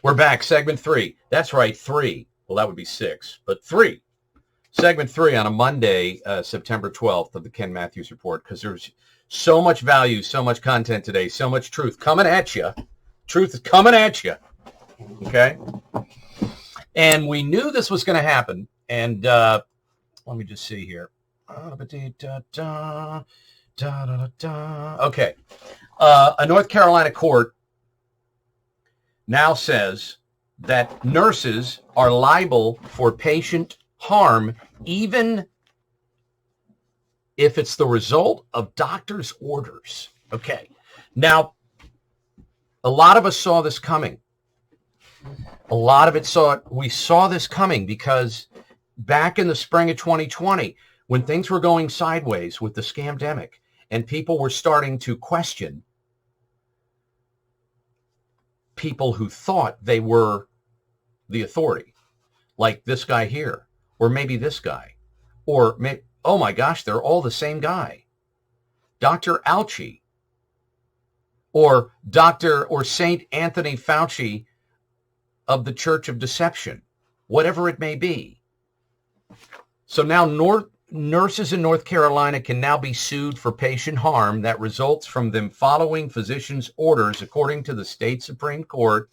We're back. Segment 3. That's right, 3. Well, that would be 6, but 3. Segment 3 on a Monday, September 12th of the Ken Matthews Report, because there's so much value, so much content today, so much truth coming at you. Truth is coming at you. Okay? And we knew this was going to happen. And let me just see here. Okay. A North Carolina court now says that nurses are liable for patient harm even if it's the result of doctor's orders. Okay. Now, a lot of us saw this coming. We saw this coming because back in the spring of 2020, when things were going sideways with the scamdemic and people were starting to question people who thought they were the authority, like this guy here, or maybe this guy, or oh my gosh, they're all the same guy, Dr. Fauci, or Saint Anthony Fauci of the Church of Deception, whatever it may be. So now nurses in North Carolina can now be sued for patient harm that results from them following physicians' orders, according to the state Supreme Court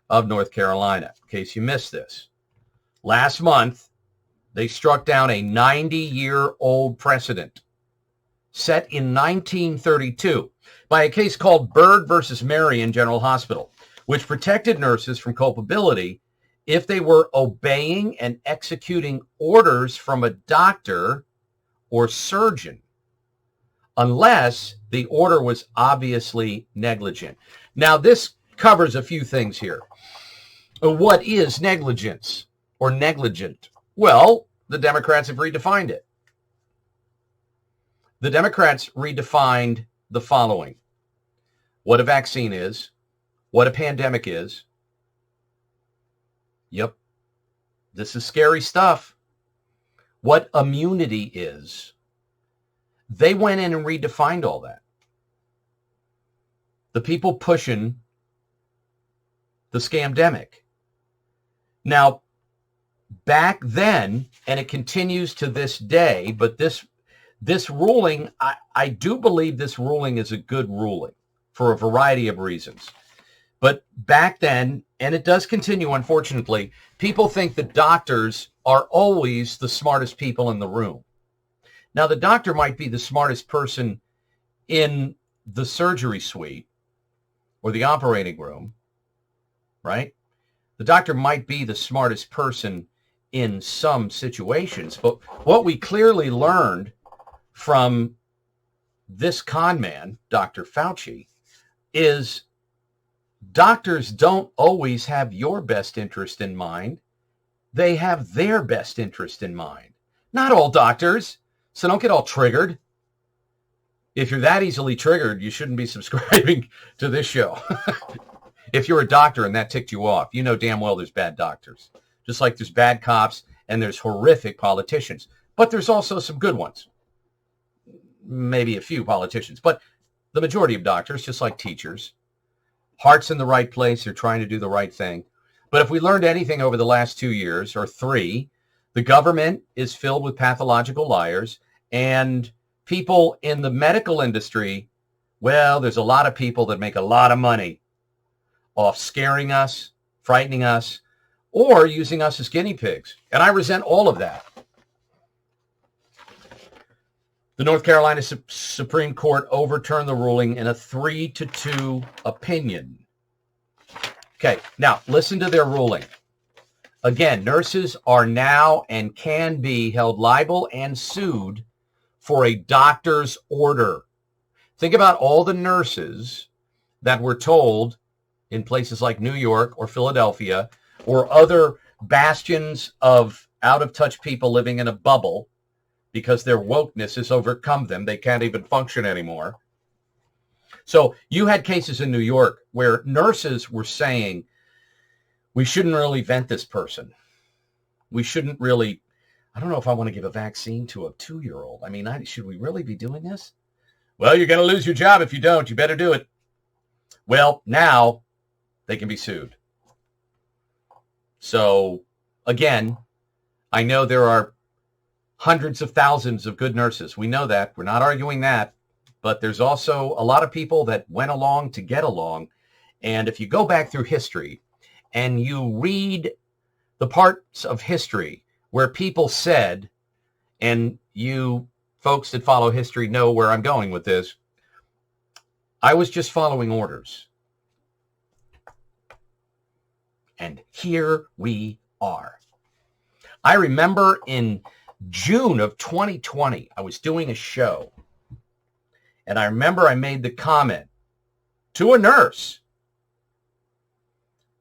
of North Carolina. In case you missed this, last month, they struck down a 90-year-old precedent set in 1932 by a case called Byrd versus Marion General Hospital, which protected nurses from culpability if they were obeying and executing orders from a doctor or surgeon, unless the order was obviously negligent. Now, this covers a few things here. What is negligence or negligent? Well, the Democrats have redefined it. The Democrats redefined the following: what a vaccine is, what a pandemic is. Yep, this is scary stuff. What immunity is. They went in and redefined all that. The people pushing the scamdemic. Now, back then, and it continues to this day, but this ruling, I do believe this ruling is a good ruling for a variety of reasons. But back then, and it does continue, unfortunately, people think that doctors are always the smartest people in the room. Now, the doctor might be the smartest person in the surgery suite or the operating room, right? The doctor might be the smartest person in some situations. But what we clearly learned from this con man, Dr. Fauci, is doctors don't always have your best interest in mind. They have their best interest in mind. Not all doctors, so don't get all triggered. If you're that easily triggered, you shouldn't be subscribing to this show. If you're a doctor and that ticked you off, you know damn well there's bad doctors. Just like there's bad cops and there's horrific politicians. But there's also some good ones. Maybe a few politicians. But the majority of doctors, just like teachers, heart's in the right place. They're trying to do the right thing. But if we learned anything over the last 2 years or 3, the government is filled with pathological liars, and people in the medical industry, well, there's a lot of people that make a lot of money off scaring us, frightening us, or using us as guinea pigs. And I resent all of that. The North Carolina Supreme Court overturned the ruling in a 3-2 opinion. Okay, now listen to their ruling. Again, nurses are now and can be held liable and sued for a doctor's order. Think about all the nurses that were told in places like New York or Philadelphia or other bastions of out-of-touch people living in a bubble because their wokeness has overcome them. They can't even function anymore. So you had cases in New York where nurses were saying, we shouldn't really vent this person. We shouldn't really, I don't know if I want to give a vaccine to a 2-year-old. I mean, should we really be doing this? Well, you're going to lose your job if you don't. You better do it. Well, now they can be sued. So again, I know there are hundreds of thousands of good nurses. We know that. We're not arguing that. But there's also a lot of people that went along to get along. And if you go back through history and you read the parts of history where people said, and you folks that follow history know where I'm going with this, I was just following orders. And here we are. I remember in June of 2020, I was doing a show. And I remember I made the comment to a nurse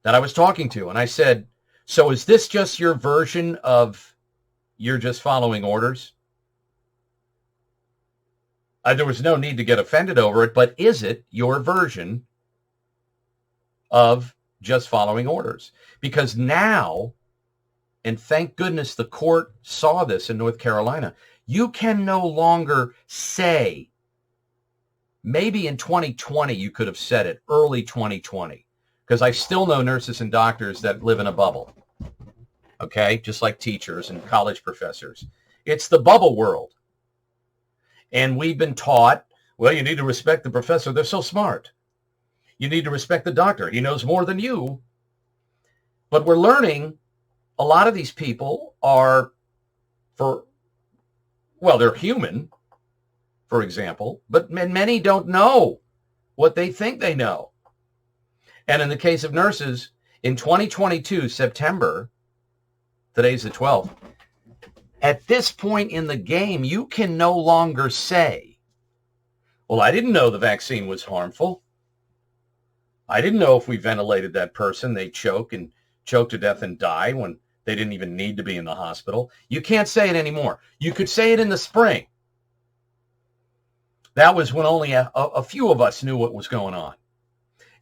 that I was talking to. And I said, so is this just your version of you're just following orders? There was no need to get offended over it, but is it your version of just following orders? Because now, and thank goodness the court saw this in North Carolina, you can no longer say, maybe in 2020 you could have said it, early 2020, because I still know nurses and doctors that live in a bubble, okay, just like teachers and college professors. It's the bubble world. And we've been taught, well, you need to respect the professor. They're so smart. You need to respect the doctor. He knows more than you. But we're learning a lot of these people are they're human, for example, but many don't know what they think they know. And in the case of nurses, in 2022, September, today's the 12th, at this point in the game, you can no longer say, well, I didn't know the vaccine was harmful. I didn't know if we ventilated that person, they'd choke to death and die when they didn't even need to be in the hospital. You can't say it anymore. You could say it in the spring. That was when only a few of us knew what was going on.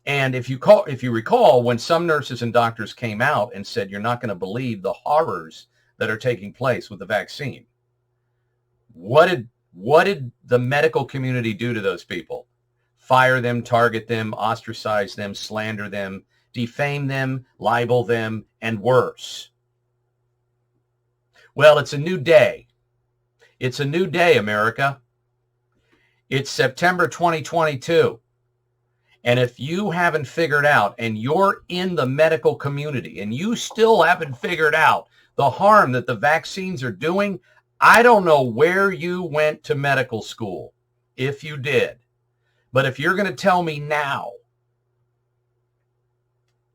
And if you recall, when some nurses and doctors came out and said, you're not going to believe the horrors that are taking place with the vaccine, what did the medical community do to those people? Fire them, target them, ostracize them, slander them, defame them, libel them, and worse. Well, it's a new day. It's a new day, America. It's September 2022. And if you haven't figured out, and you're in the medical community, and you still haven't figured out the harm that the vaccines are doing, I don't know where you went to medical school, if you did. But if you're going to tell me now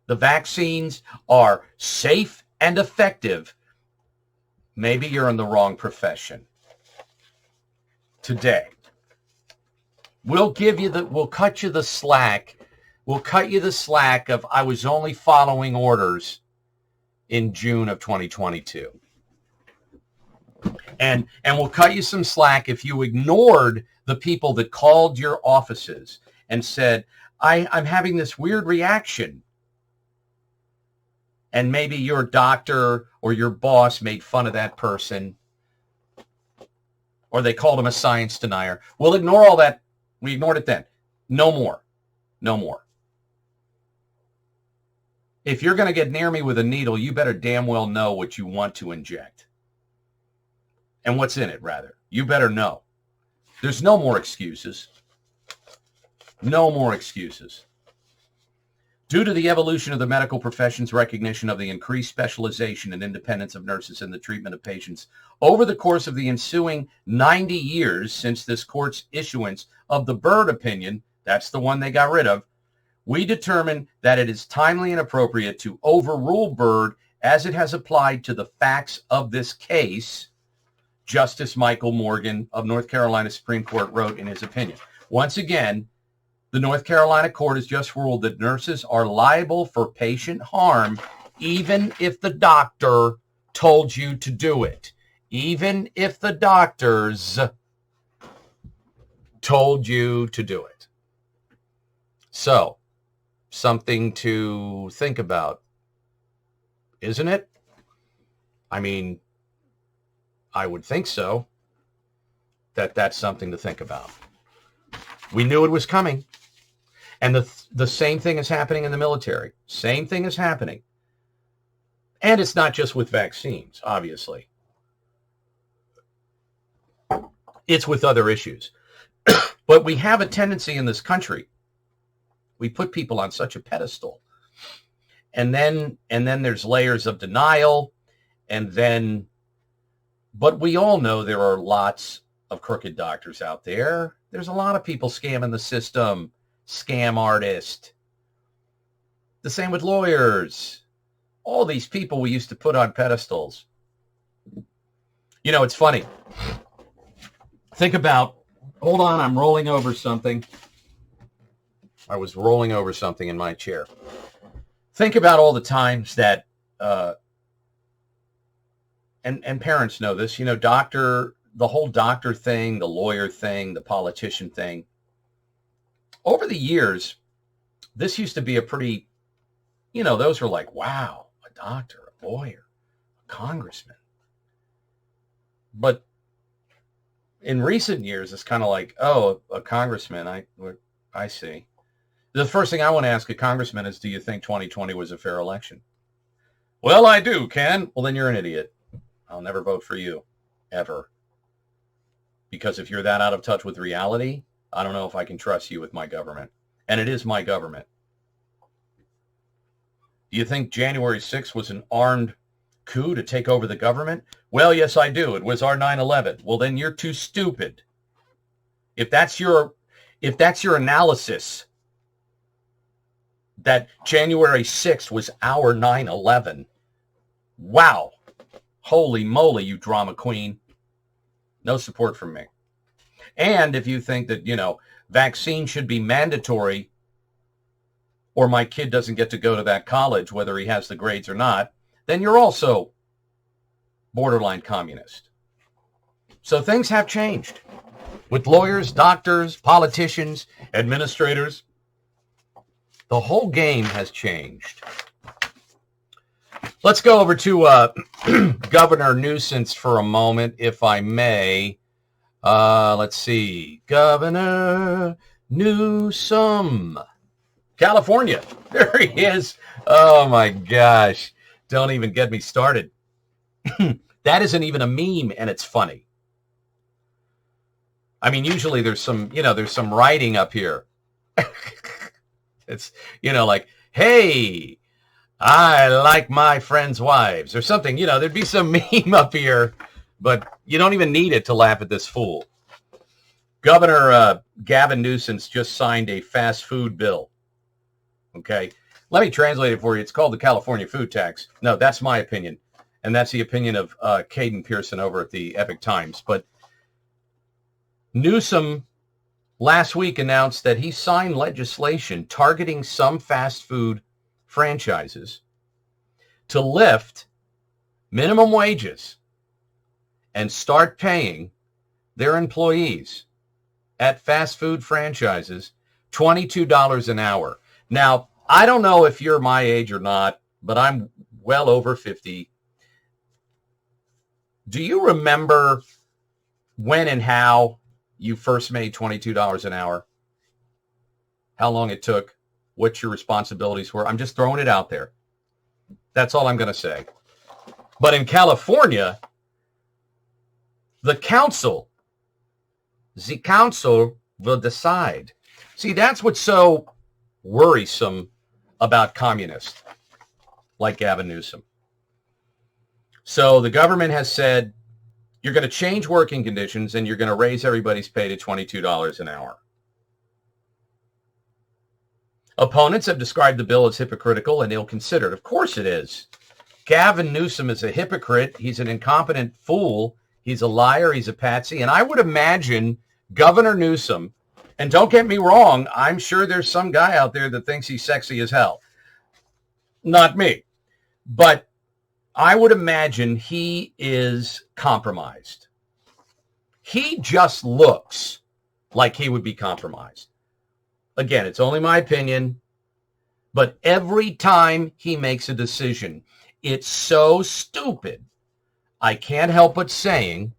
the vaccines are safe and effective, maybe you're in the wrong profession. Today, we'll cut you the slack. We'll cut you the slack of I was only following orders in June of 2022. And we'll cut you some slack if you ignored the people that called your offices and said, I'm having this weird reaction. And maybe your doctor or your boss made fun of that person, or they called him a science denier. We'll ignore all that. We ignored it then. No more. No more. If you're going to get near me with a needle, you better damn well know what you want to inject. And what's in it, rather. You better know. There's no more excuses. No more excuses. Due to the evolution of the medical profession's recognition of the increased specialization and independence of nurses in the treatment of patients over the course of the ensuing 90 years since this court's issuance of the Byrd opinion, that's the one they got rid of, we determine that it is timely and appropriate to overrule Byrd as it has applied to the facts of this case, Justice Michael Morgan of North Carolina Supreme Court wrote in his opinion. Once again, the North Carolina court has just ruled that nurses are liable for patient harm even if the doctor told you to do it. Even if the doctors told you to do it. So, something to think about, isn't it? I mean, I would think so. That's something to think about. We knew it was coming. And the same thing is happening in the military. Same thing is happening. And it's not just with vaccines, obviously. It's with other issues. But we have a tendency in this country. We put people on such a pedestal. And then there's layers of denial. But we all know there are lots of crooked doctors out there. There's a lot of people scamming the system, scam artists. The same with lawyers. All these people we used to put on pedestals. You know, it's funny. Think about, hold on, I'm rolling over something. I was rolling over something in my chair. Think about all the times that, and parents know this, you know, the whole doctor thing, the lawyer thing, the politician thing. Over the years, this used to be a pretty, you know, those were like, wow, a doctor, a lawyer, a congressman. But in recent years, it's kind of like, oh, a congressman, I see. The first thing I want to ask a congressman is, do you think 2020 was a fair election? Well, I do, Ken. Well, then you're an idiot. I'll never vote for you, ever. Because if you're that out of touch with reality, I don't know if I can trust you with my government. And it is my government. Do you think January 6th was an armed coup to take over the government? Well, yes, I do. It was our 9/11. Well, then you're too stupid. If that's your analysis, that January 6th was our 9/11, wow. Holy moly, you drama queen. No support from me. And if you think that, you know, vaccine should be mandatory or my kid doesn't get to go to that college, whether he has the grades or not, then you're also borderline communist. So things have changed with lawyers, doctors, politicians, administrators. The whole game has changed. Let's go over to Governor Newsom for a moment, if I may. Let's see. Governor Newsom. California. There he is. Oh, my gosh. Don't even get me started. That isn't even a meme, and it's funny. I mean, usually there's some writing up here. It's, like, hey, I like my friends' wives or something. Thered be some meme up here, but you don't even need it to laugh at this fool. Governor Gavin Newsom's just signed a fast food bill. Okay, let me translate it for you. It's called the California food tax. No, that's my opinion. And that's the opinion of Caden Pearson over at the Epic Times. But Newsom last week announced that he signed legislation targeting some fast food franchises to lift minimum wages and start paying their employees at fast food franchises $22 an hour. Now, I don't know if you're my age or not, but I'm well over 50. Do you remember when and how you first made $22 an hour? How long it took? What your responsibilities were? I'm just throwing it out there. That's all I'm going to say. But in California, the council will decide. See, that's what's so worrisome about communists like Gavin Newsom. So the government has said, you're going to change working conditions and you're going to raise everybody's pay to $22 an hour. Opponents have described the bill as hypocritical and ill-considered. Of course it is. Gavin Newsom is a hypocrite. He's an incompetent fool. He's a liar. He's a patsy. And I would imagine Governor Newsom, and don't get me wrong, I'm sure there's some guy out there that thinks he's sexy as hell. Not me. But I would imagine he is compromised. He just looks like he would be compromised. Again, it's only my opinion, but every time he makes a decision, it's so stupid. I can't help but saying,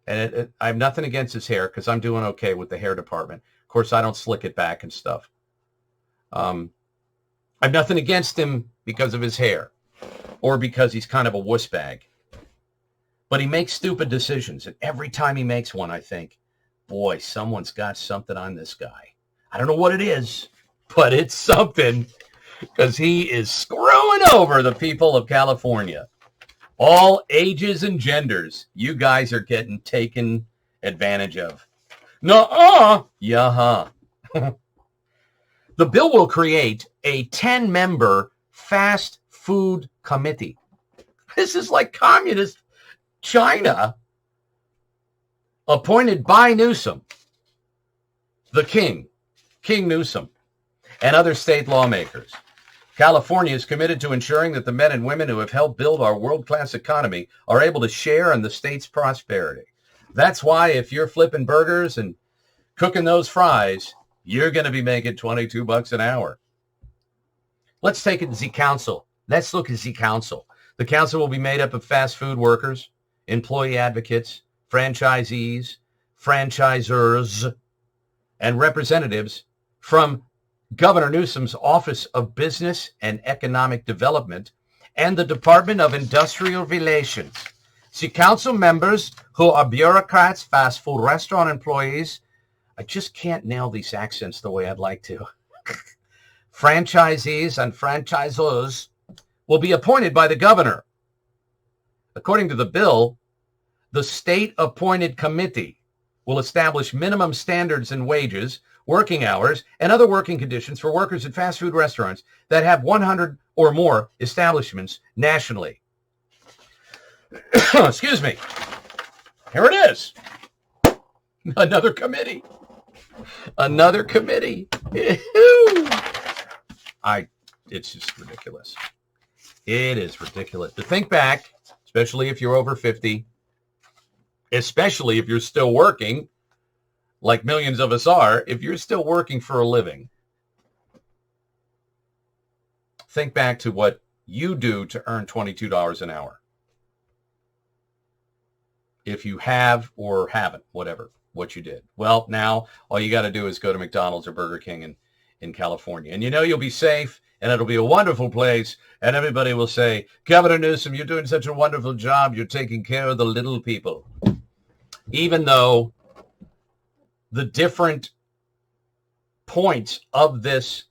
and I have nothing against his hair because I'm doing okay with the hair department. Of course, I don't slick it back and stuff. I've nothing against him because of his hair or because he's kind of a wuss bag. But he makes stupid decisions. And every time he makes one, I think, boy, someone's got something on this guy. I don't know what it is, but it's something, because he is screwing over the people of California. All ages and genders. You guys are getting taken advantage of. Nuh-uh. Yeah. The bill will create a 10-member fast food committee. This is like communist China, appointed by Newsom, the King Newsom, and other state lawmakers. California is committed to ensuring that the men and women who have helped build our world-class economy are able to share in the state's prosperity. That's why if you're flipping burgers and cooking those fries, you're going to be making $22 an hour. Let's take it to the council. Let's look at the council. The council will be made up of fast food workers, employee advocates, franchisees, franchisors, and representatives from Governor Newsom's Office of Business and Economic Development and the Department of Industrial Relations. See, council members who are bureaucrats, fast food restaurant employees. I just can't nail these accents the way I'd like to. Franchisees and franchisors will be appointed by the governor. According to the bill, the state-appointed committee will establish minimum standards in wages, working hours, and other working conditions for workers at fast food restaurants that have 100 or more establishments nationally. Excuse me. Here it is. Another committee. It's just ridiculous. It is ridiculous. To think back, especially if you're over 50, especially if you're still working, like millions of us are, if you're still working for a living, think back to what you do to earn $22 an hour. If you have or haven't, whatever, what you did. Well, now all you got to do is go to McDonald's or Burger King in California. And you know you'll be safe, and it'll be a wonderful place, and everybody will say, Governor Newsom, you're doing such a wonderful job. You're taking care of the little people. Even though the different points of this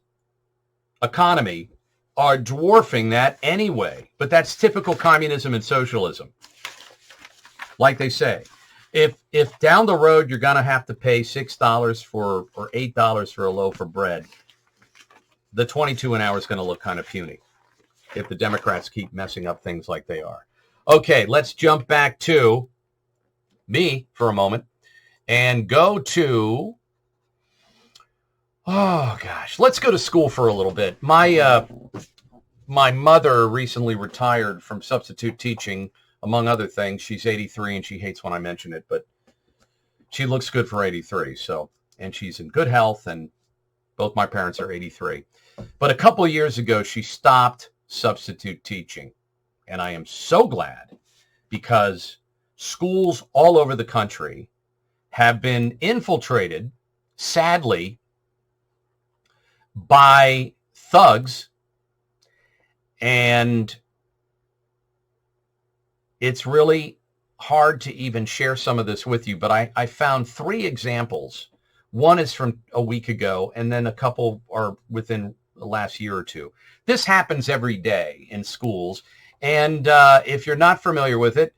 economy are dwarfing that anyway. But that's typical communism and socialism. Like they say, if down the road you're going to have to pay $6 or $8 for a loaf of bread, the 22 an hour is going to look kind of puny if the Democrats keep messing up things like they are. Okay, let's jump back to me for a moment and go to, let's go to school for a little bit. My mother recently retired from substitute teaching. Among other things, she's 83 and she hates when I mention it, but she looks good for 83. So, and she's in good health, and both my parents are 83. But a couple of years ago, she stopped substitute teaching. And I am so glad, because schools all over the country have been infiltrated, sadly, by thugs, and it's really hard to even share some of this with you, but I found 3 examples. One is from a week ago, and then a couple are within the last year or two. This happens every day in schools, and if you're not familiar with it,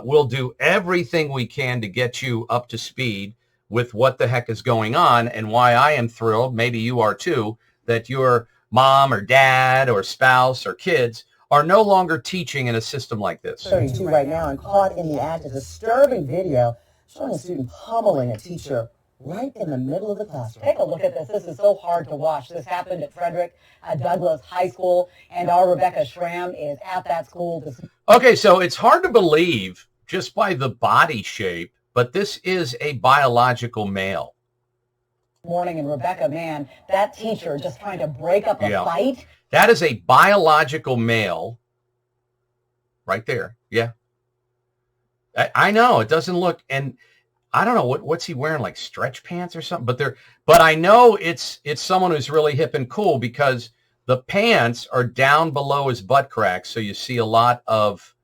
we'll do everything we can to get you up to speed with what the heck is going on, and why I am thrilled, maybe you are too, that your mom or dad or spouse or kids are no longer teaching in a system like this. 32 right now, and caught in the act, a disturbing video showing a student pummeling a teacher right in the middle of the classroom. Take a look at this. This is so hard to watch. This happened at Frederick Douglass High School, and our Rebecca Schramm is at that school this Okay, so it's hard to believe just by the body shape, but this is a biological male. morning. And Rebecca, man, that teacher just trying to break up a fight. That is a biological male right there. Yeah. I know it doesn't look, and I don't know what's he wearing, like stretch pants or something, but I know it's someone who's really hip and cool, because The pants are down below his butt crack, so you see a lot of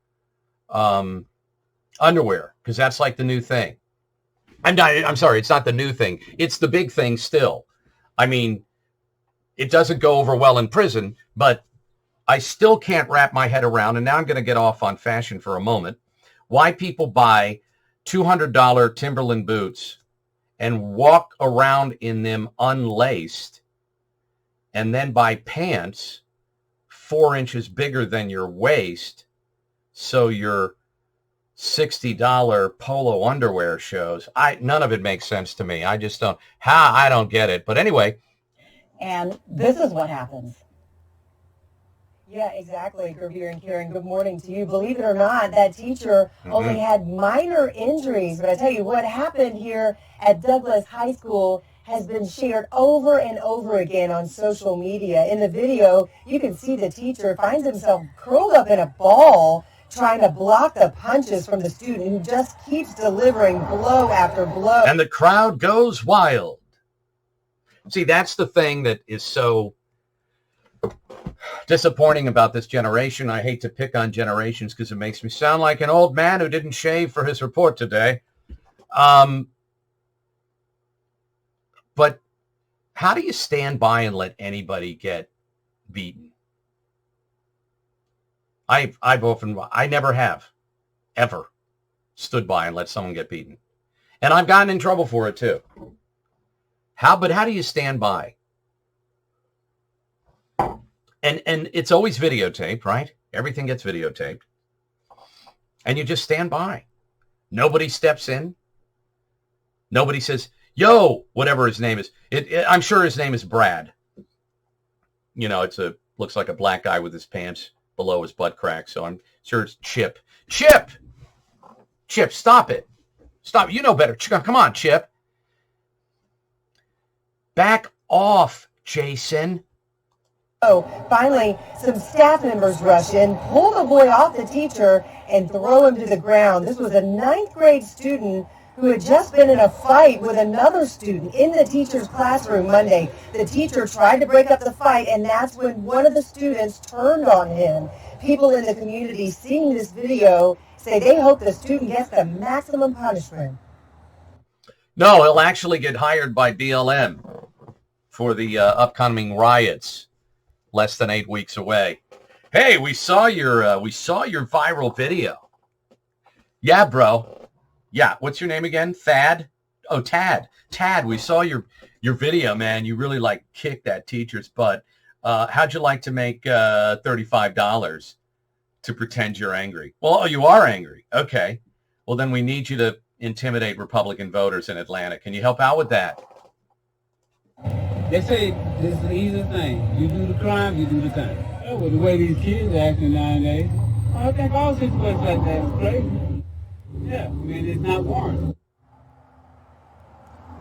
underwear, because that's like the new thing. I'm sorry, it's not the new thing. It's the big thing still. I mean, it doesn't go over well in prison, but I still can't wrap my head around, and now I'm going to get off on fashion for a moment, why people buy $200 Timberland boots and walk around in them unlaced, and then buy pants 4 inches bigger than your waist, so your $60 polo underwear shows. None of it makes sense to me. I just don't. I don't get it. But anyway. And this is what happens. Yeah, exactly, Gervier and Karen. Good morning to you. Believe it or not, that teacher only had minor injuries. But I tell you, what happened here at Douglas High School has been shared over and over again on social media. In the video, you can see the teacher finds himself curled up in a ball trying to block the punches from the student who just keeps delivering blow after blow. And the crowd goes wild. See, that's the thing that is so disappointing about this generation. I hate to pick on generations because it makes me sound like an old man who didn't shave for his report today. But how do you stand by and let anybody get beaten? I never have ever stood by and let someone get beaten. And I've gotten in trouble for it too. How do you stand by? And it's always videotaped, right? Everything gets videotaped. And you just stand by. Nobody steps in. Nobody says, yo, whatever his name is. I'm sure his name is Brad. You know, looks like a black guy with his pants below his butt crack. So I'm sure it's Chip. Chip, stop it. Stop. You know better. Come on, Chip. Back off, Jason. So finally, some staff members rush in, pull the boy off the teacher, and throw him to the ground. This was a 9th grade student who had just been in a fight with another student in the teacher's classroom Monday. The teacher tried to break up the fight, and that's when one of the students turned on him. People in the community seeing this video say they hope the student gets the maximum punishment. No, he'll actually get hired by BLM for the upcoming riots, less than 8 weeks away. Hey, we saw your viral video. Yeah, bro. Yeah, what's your name again? Thad? Oh, Tad. Tad, we saw your video, man. You really kicked that teacher's butt. How'd you like to make $35 to pretend you're angry? Well, you are angry. Okay. Well, then we need you to intimidate Republican voters in Atlanta. Can you help out with that? They say this is the easy thing. You do the crime, you do the time. Well, the way these kids are acting nowadays, I think all situations like that is crazy. Yeah, I mean, it's not warranted.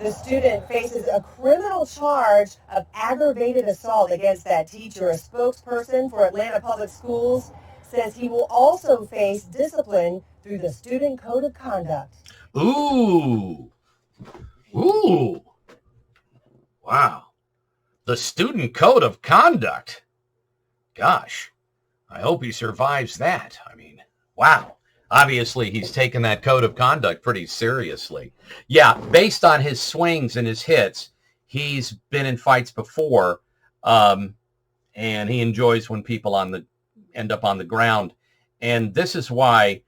The student faces a criminal charge of aggravated assault against that teacher. A spokesperson for Atlanta Public Schools says he will also face discipline through the Student Code of Conduct. Ooh. Wow. The Student Code of Conduct. Gosh, I hope he survives that. I mean, wow. Obviously, he's taken that code of conduct pretty seriously. Yeah, based on his swings and his hits, he's been in fights before, and he enjoys when people end up on the ground. And this is why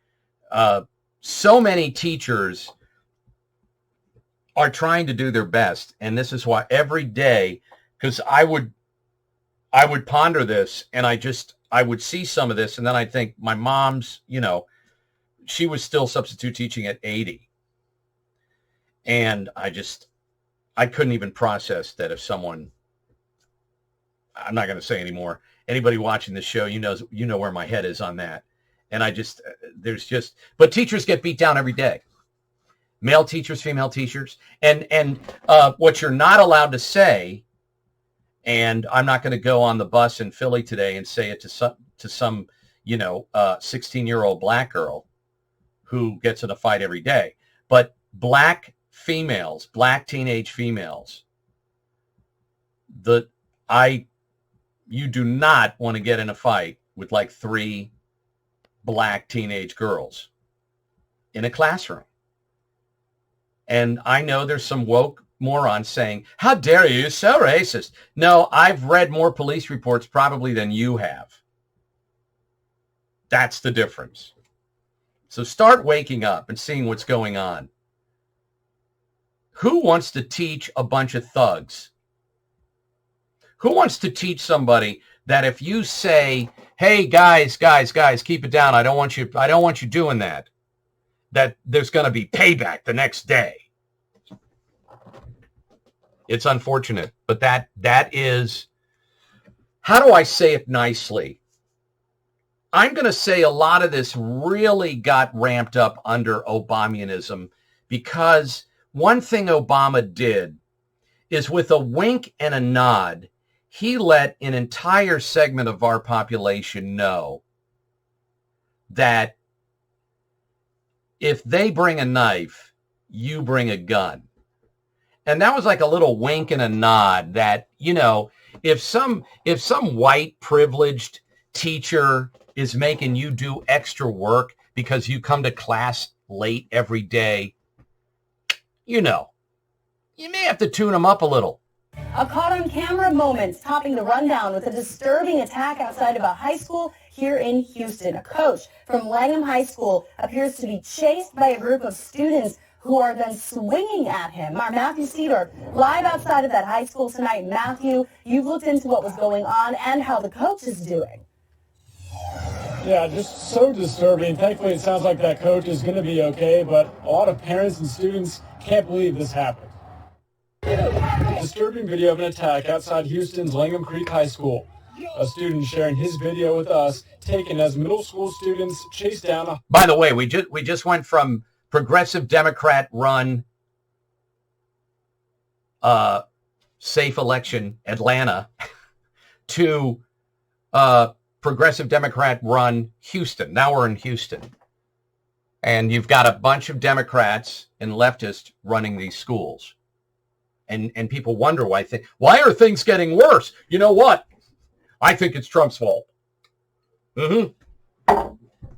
so many teachers are trying to do their best. And this is why every day, because I would ponder this, and I would see some of this, and then I think my mom's, she was still substitute teaching at 80. And I couldn't even process that if someone, I'm not going to say anymore, anybody watching this show, you know where my head is on that. And but teachers get beat down every day. Male teachers, female teachers. And what you're not allowed to say, and I'm not going to go on the bus in Philly today and say it to some 16-year-old black girl who gets in a fight every day. But black teenage females, I you do not want to get in a fight with like 3 black teenage girls in a classroom. And I know there's some woke morons saying, how dare you, so racist. No, I've read more police reports probably than you have. That's the difference. So start waking up and seeing what's going on. Who wants to teach a bunch of thugs? Who wants to teach somebody that if you say, hey, guys, keep it down. I don't want you doing that there's going to be payback the next day. It's unfortunate, but that is, how do I say it nicely? I'm going to say a lot of this really got ramped up under Obamanism, because one thing Obama did is, with a wink and a nod, he let an entire segment of our population know that if they bring a knife, you bring a gun. And that was like a little wink and a nod that, if some white privileged teacher is making you do extra work because you come to class late every day, you may have to tune them up a little. A caught-on-camera moments topping the rundown with a disturbing attack outside of a high school here in Houston. A coach from Langham High School appears to be chased by a group of students who are then swinging at him. Our Matthew Cedar live outside of that high school tonight. Matthew, you've looked into what was going on and how the coach is doing. Yeah, just so disturbing. Thankfully, it sounds like that coach is going to be okay, but a lot of parents and students can't believe this happened. Disturbing video of an attack outside Houston's Langham Creek High School. A student sharing his video with us, taken as middle school students chase down a... By the way, we just went from progressive Democrat run safe election Atlanta to progressive Democrat run Houston. Now we're in Houston. And you've got a bunch of Democrats and leftists running these schools. And people wonder why are things getting worse? You know what? I think it's Trump's fault.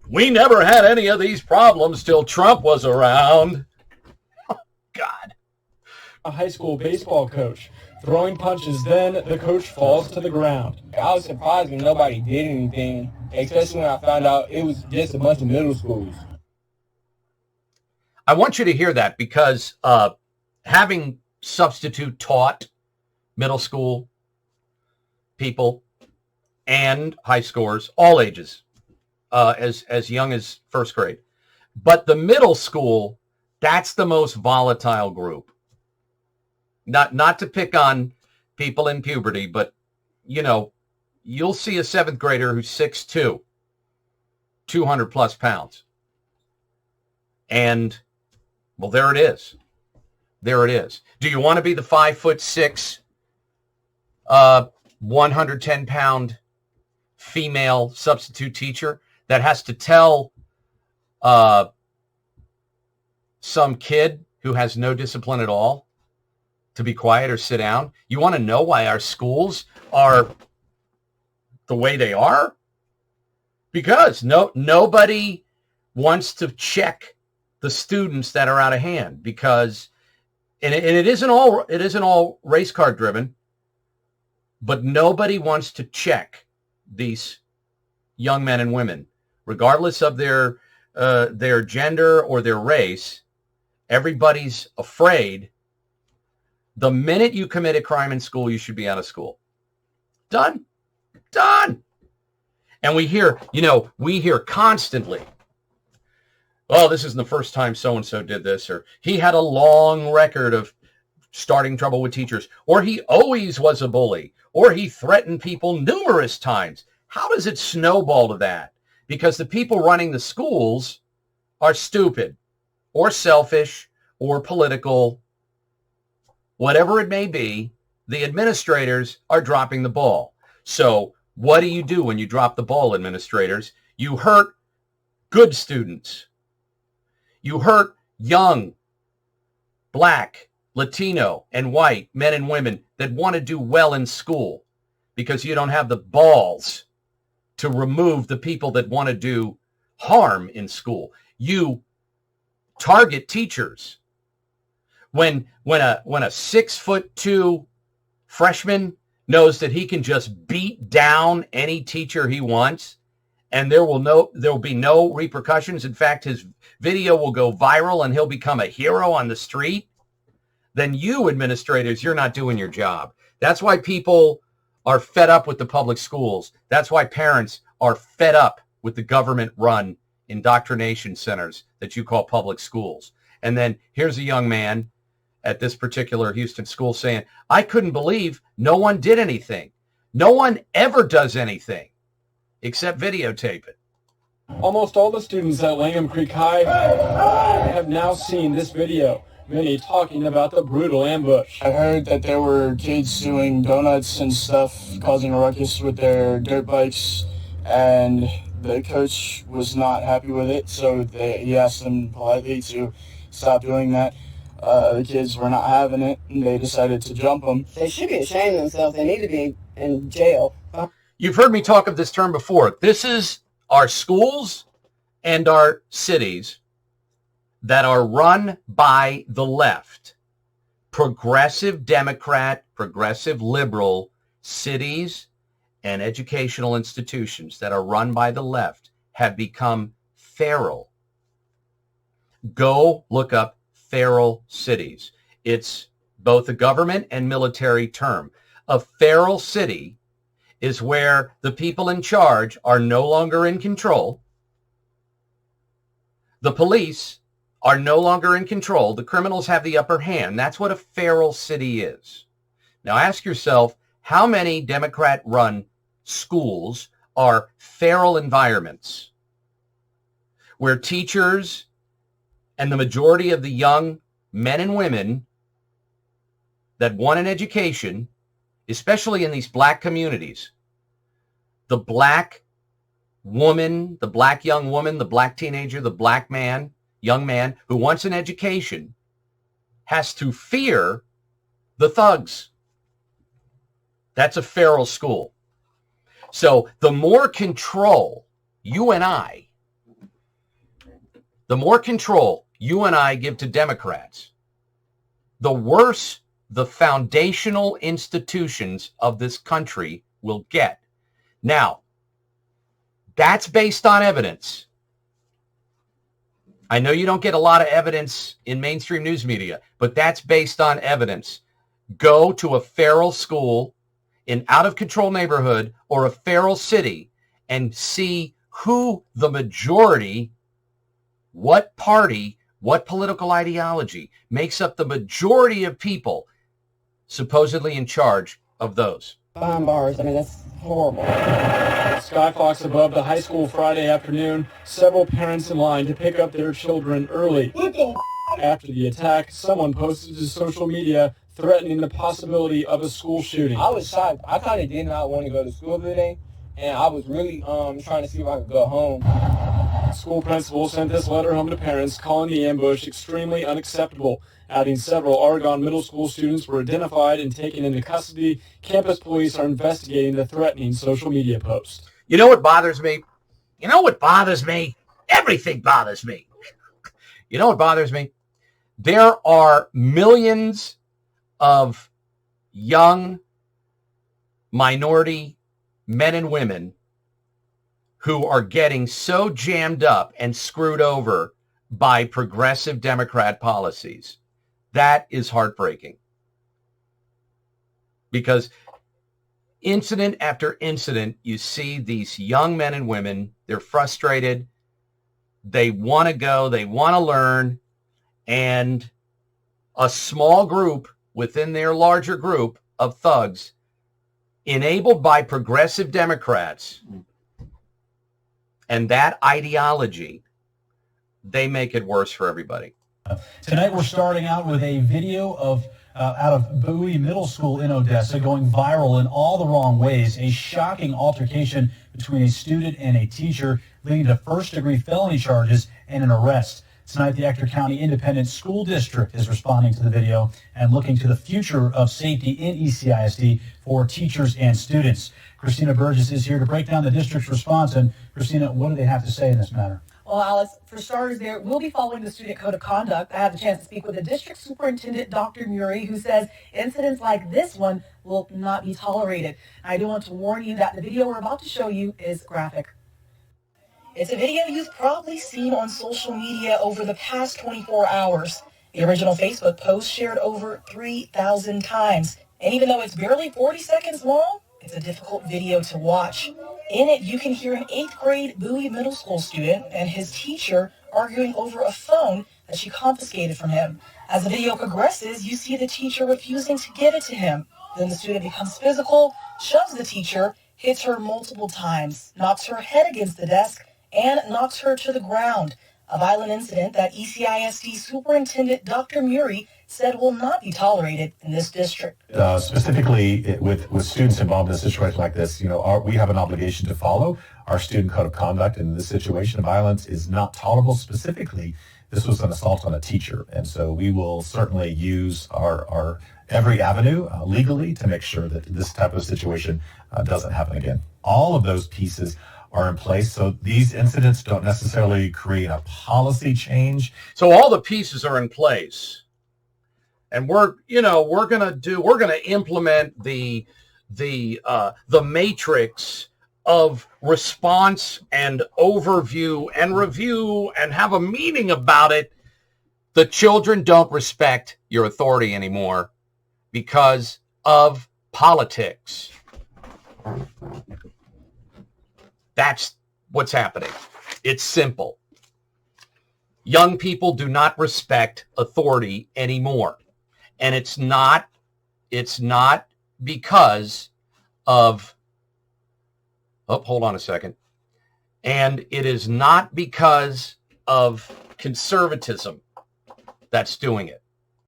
We never had any of these problems till Trump was around. Oh, God. A high school baseball coach throwing punches, then the coach falls to the ground. I was surprised when nobody did anything, especially when I found out it was just a bunch of middle schools. I want you to hear that, because having substitute taught middle school people and high schoolers, all ages, as young as first grade. But the middle school, that's the most volatile group. Not to pick on people in puberty, but, you'll see a 7th grader who's 6'2", 200 plus pounds. And, well, there it is. There it is. Do you want to be the 5'6", 110-pound female substitute teacher that has to tell some kid who has no discipline at all to be quiet or sit down? You want to know why our schools are the way they are? Because nobody wants to check the students that are out of hand, because and it isn't all race card driven, but nobody wants to check these young men and women, regardless of their gender or their race. Everybody's afraid. The minute you commit a crime in school, you should be out of school. Done. And we hear constantly, oh, this isn't the first time so-and-so did this, or he had a long record of starting trouble with teachers, or he always was a bully, or he threatened people numerous times. How does it snowball to that? Because the people running the schools are stupid or selfish or political, whatever it may be. The administrators are dropping the ball. So what do you do when you drop the ball, administrators? You hurt good students. You hurt young, Black, Latino, and white men and women that want to do well in school. because you don't have the balls to remove the people that want to do harm in school. You target teachers. When a 6'2" freshman knows that he can just beat down any teacher he wants, and there will be no repercussions. In fact, his video will go viral and he'll become a hero on the street. Then you administrators, you're not doing your job. That's why people are fed up with the public schools. That's why parents are fed up with the government-run indoctrination centers that you call public schools. And then here's a young man at this particular Houston school saying, I couldn't believe no one did anything. No one ever does anything except videotape it. Almost all the students at Langham Creek High have now seen this video, many talking about the brutal ambush. I heard that there were kids doing donuts and stuff, causing a ruckus with their dirt bikes, and the coach was not happy with it, so he asked them politely to stop doing that. The kids were not having it, and they decided to jump them. They should be ashamed of themselves. They need to be in jail. You've heard me talk of this term before. This is our schools and our cities that are run by the left. Progressive Democrat, progressive liberal cities and educational institutions that are run by the left have become feral. Go look up feral cities. It's both a government and military term. A feral city is where the people in charge are no longer in control. The police are no longer in control. The criminals have the upper hand. That's what a feral city is. Now ask yourself, how many Democrat-run schools are feral environments where teachers and the majority of the young men and women that want an education, especially in these black communities, the black woman, the black young woman, the black teenager, the black man, young man who wants an education has to fear the thugs. That's a feral school. So the more control you and I give to Democrats, the worse the foundational institutions of this country will get. Now, that's based on evidence. I know you don't get a lot of evidence in mainstream news media, but that's based on evidence. Go to a feral school, an out-of-control neighborhood, or a feral city and see who the majority, what party, what political ideology makes up the majority of people supposedly in charge of those. Behind bars, I mean, that's horrible. Skyfox above the high school Friday afternoon, several parents in line to pick up their children early. After the attack, someone posted to social media threatening the possibility of a school shooting. I was shocked. I kind of did not want to go to school today, and I was really trying to see if I could go home. School principal sent this letter home to parents calling the ambush extremely unacceptable, adding several Oregon middle school students were identified and taken into custody. Campus police are investigating the threatening social media post. You know what bothers me? Everything bothers me. You know what bothers me? There are millions of young minority men and women who are getting so jammed up and screwed over by progressive Democrat policies. That is heartbreaking. Because incident after incident, you see these young men and women, they're frustrated, they want to go, they want to learn, and a small group within their larger group of thugs, enabled by progressive Democrats and that ideology, they make it worse for everybody. Tonight we're starting out with a video of out of Bowie Middle School in Odessa going viral in all the wrong ways. A shocking altercation between a student and a teacher leading to first-degree felony charges and an arrest. Tonight, the Ector County Independent School District is responding to the video and looking to the future of safety in ECISD for teachers and students. Christina Burgess is here to break down the district's response. And Christina, what do they have to say in this matter? Well, Alice, for starters, there we'll be following the student code of conduct. I had the chance to speak with the district superintendent, Dr. Murray, who says incidents like this one will not be tolerated. I do want to warn you that the video we're about to show you is graphic. It's a video you've probably seen on social media over the past 24 hours. The original Facebook post shared over 3,000 times. And even though it's barely 40 seconds long, it's a difficult video to watch. In it, you can hear an 8th grade Bowie Middle School student and his teacher arguing over a phone that she confiscated from him. As the video progresses, you see the teacher refusing to give it to him. Then the student becomes physical, shoves the teacher, hits her multiple times, knocks her head against the desk, and knocks her to the ground. A violent incident that ECISD Superintendent Dr. Murray said will not be tolerated in this district. Specifically, with students involved in a situation like this, we have an obligation to follow our student code of conduct. And in this situation, violence is not tolerable. Specifically, this was an assault on a teacher. And so we will certainly use our every avenue legally to make sure that this type of situation doesn't happen again. All of those pieces are in place. So these incidents don't necessarily create a policy change. So all the pieces are in place. And we're going to implement the matrix of response and overview and review and have a meeting about it. The children don't respect your authority anymore because of politics. That's what's happening. It's simple. Young people do not respect authority anymore. And it's not because of, hold on a second. And it is not because of conservatism that's doing it.